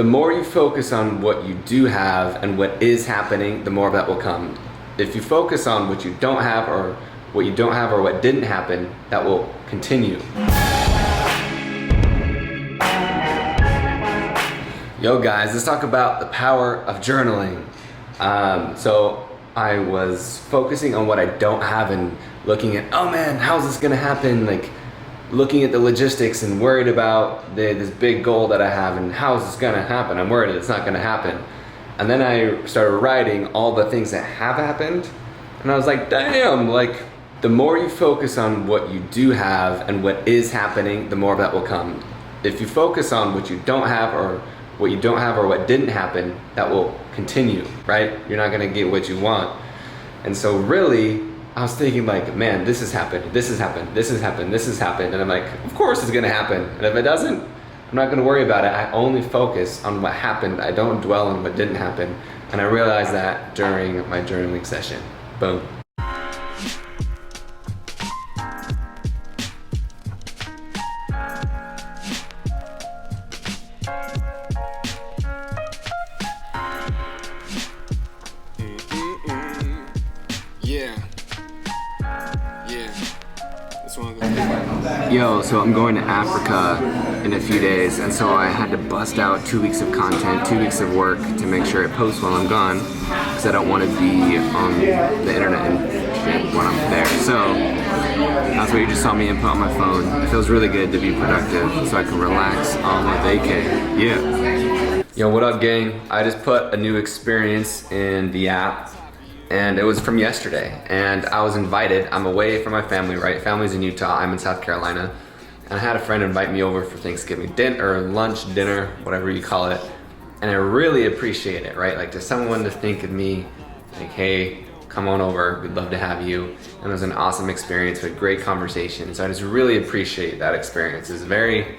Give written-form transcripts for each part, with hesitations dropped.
the more you focus on what you do have and what is happening, the more of that will come. If you focus on what you don't have or what you don't have or what didn't happen, that will continue. Yo guys, let's talk about the power of journaling. So I was focusing on what I don't have and looking at, oh man, how's this gonna happen? Like looking at the logistics and worried about this big goal that I have and how's this gonna happen? I'm worried it's not gonna happen. And then I started writing all the things that have happened. And I was like, damn, like the more you focus on what you do have and what is happening, the more of that will come. If you focus on what you don't have or what you don't have or what didn't happen, that will continue, right? You're not gonna get what you want. And so really, I was thinking like, man, this has happened, this has happened, this has happened, this has happened. And I'm like, of course it's gonna happen. And if it doesn't, I'm not gonna worry about it. I only focus on what happened. I don't dwell on what didn't happen. And I realized that during my journaling session. Boom. Yo, so I'm going to Africa in a few days, and so I had to bust out 2 weeks of content, 2 weeks of work to make sure it posts while I'm gone, because I don't want to be on the internet and shit when I'm there. So that's what you just saw me input on my phone. It feels really good to be productive, so I can relax on my vacay. Yeah. Yo, what up, gang? I just put a new experience in the app. And it was from yesterday, and I was invited. I'm away from my family, right? Family's in Utah, I'm in South Carolina. And I had a friend invite me over for Thanksgiving dinner, or lunch, dinner, whatever you call it. And I really appreciate it, right? Like to someone to think of me, like, hey, come on over, we'd love to have you. And it was an awesome experience, with great conversation. So I just really appreciate that experience. It's very,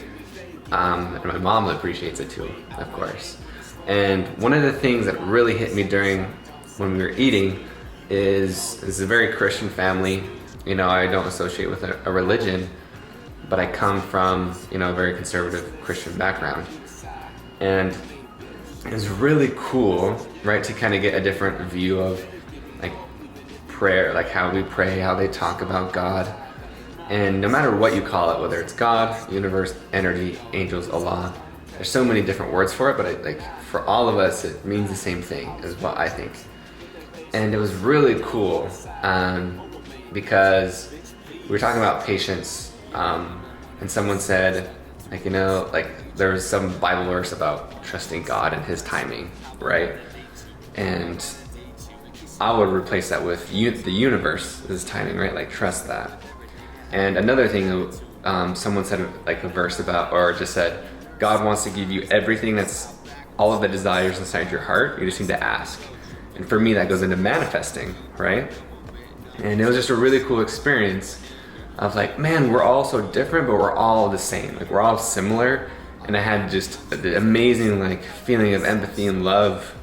and my mom appreciates it too, of course. And one of the things that really hit me when we were eating is this is a very Christian family. You know, I don't associate with a religion, but I come from, you know, a very conservative Christian background. And it was really cool, right, to kind of get a different view of like prayer, like how we pray, how they talk about God. And no matter what you call it, whether it's God, universe, energy, angels, Allah, there's so many different words for it, but like for all of us, it means the same thing, is what I think. And it was really cool because we were talking about patience, and someone said, like, you know, like there was some Bible verse about trusting God and His timing, right? And I would replace that with the universe's timing, right? Like trust that. And another thing, someone said like a verse about, or just said, God wants to give you everything that's all of the desires inside your heart. You just need to ask. And for me, that goes into manifesting, right? And it was just a really cool experience of like, man, we're all so different, but we're all the same. Like we're all similar. And I had just the amazing like feeling of empathy and love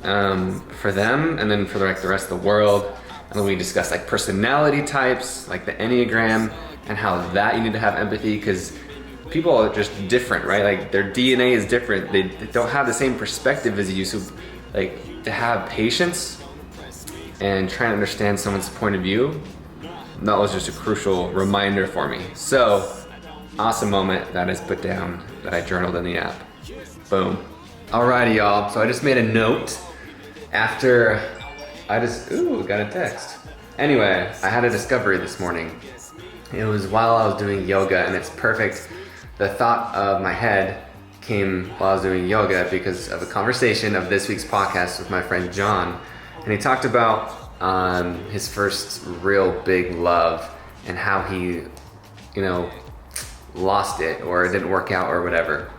for them, and then for like the rest of the world. And then we discussed like personality types, like the Enneagram, and how that you need to have empathy, because people are just different, right? Like their DNA is different. They don't have the same perspective as you. So like to have patience and try to understand someone's point of view, that was just a crucial reminder for me. So awesome moment that is put down, that I journaled in the app. Boom. Alrighty, y'all. So I just made a note after got a text. Anyway, I had a discovery this morning. It was while I was doing yoga, and it's perfect. The thought of my head came while I was doing yoga because of a conversation of this week's podcast with my friend John. And he talked about his first real big love and how he, you know, lost it or it didn't work out or whatever.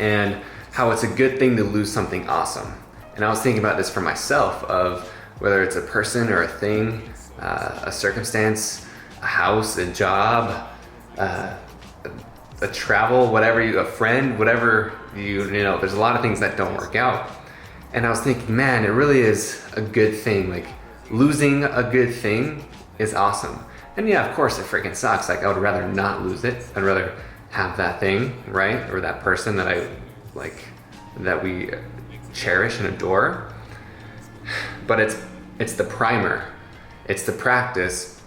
And how it's a good thing to lose something awesome. And I was thinking about this for myself, of whether it's a person or a thing, a circumstance, a house, a job, a travel, a friend, whatever you know, there's a lot of things that don't work out. And I was thinking, man, it really is a good thing. Like losing a good thing is awesome. And yeah, of course it freaking sucks. Like I would rather not lose it. I'd rather have that thing, right? Or that person that I like that we cherish and adore, but it's the primer, it's the practice,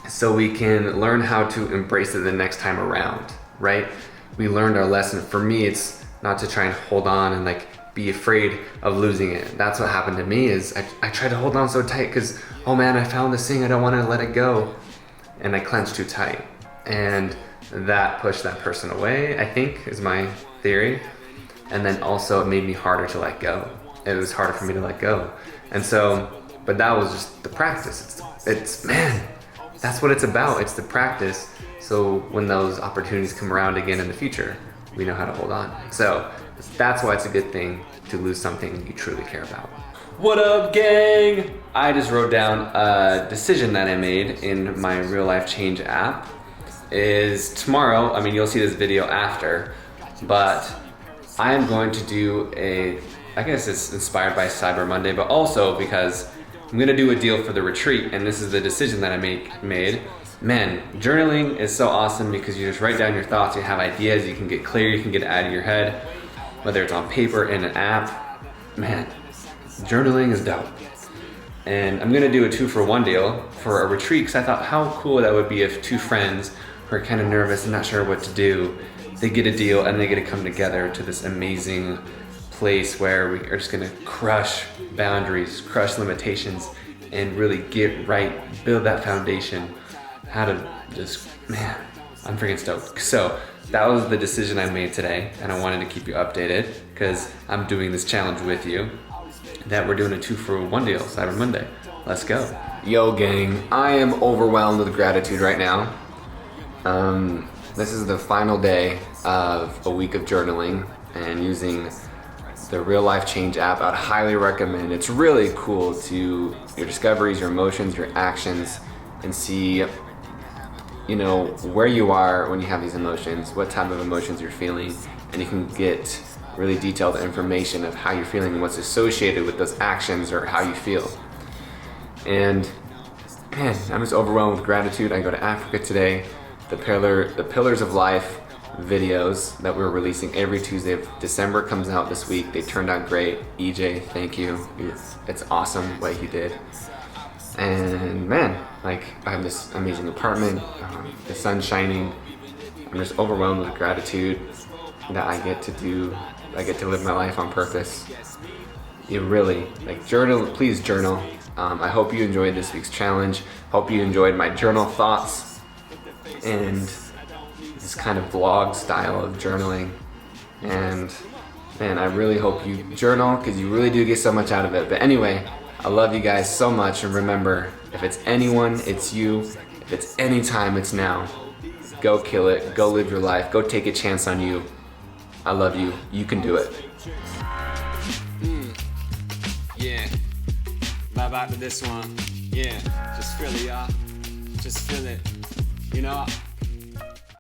so we can learn how to embrace it the next time around, right? We learned our lesson. For me, it's not to try and hold on and like be afraid of losing it. That's what happened to me, is I tried to hold on so tight because, oh man, I found this thing, I don't want to let it go. And I clenched too tight. And that pushed that person away, I think, is my theory. And then also it made me harder to let go. It was harder for me to let go. And so, but that was just the practice. It's man, that's what it's about. It's the practice. So when those opportunities come around again in the future, we know how to hold on. So that's why it's a good thing to lose something you truly care about. What up, gang? I just wrote down a decision that I made in my RealifeChange app. Is tomorrow, I mean, you'll see this video after, but I am going to do I guess it's inspired by Cyber Monday, but also because I'm gonna do a deal for the retreat, and this is the decision that I made. Man, journaling is so awesome because you just write down your thoughts, you have ideas, you can get clear, you can get it out of your head, whether it's on paper, in an app. Man, journaling is dope. And I'm gonna do a 2-for-1 deal for a retreat, because I thought how cool that would be if two friends who are kind of nervous and not sure what to do, they get a deal and they get to come together to this amazing place where we are just gonna crush boundaries, crush limitations, and really get right, build that foundation. How to just, man, I'm freaking stoked. So that was the decision I made today, and I wanted to keep you updated because I'm doing this challenge with you, that we're doing a 2-for-1 deal, Cyber Monday. Let's go. Yo gang, I am overwhelmed with gratitude right now. This is the final day of a week of journaling and using the RealifeChange app. I'd highly recommend. It's really cool to your discoveries, your emotions, your actions, and see, you know, where you are when you have these emotions, what type of emotions you're feeling, and you can get really detailed information of how you're feeling and what's associated with those actions or how you feel. And man, I'm just overwhelmed with gratitude. I go to Africa today. The Pillars of Life videos that we're releasing every Tuesday of December comes out this week. They turned out great. EJ, thank you. It's awesome what he did. And man, like, I have this amazing apartment, the sun's shining. I'm just overwhelmed with gratitude that I get to live my life on purpose. You really, like, journal, please journal. I hope you enjoyed this week's challenge. Hope you enjoyed my journal thoughts and this kind of vlog style of journaling. And man, I really hope you journal, because you really do get so much out of it. But anyway, I love you guys so much, and remember, if it's anyone, it's you. If it's any time, it's now. Go kill it, go live your life, go take a chance on you. I love you, you can do it. Yeah, vibe out to this one. Yeah, just feel it, y'all. Just feel it. You know,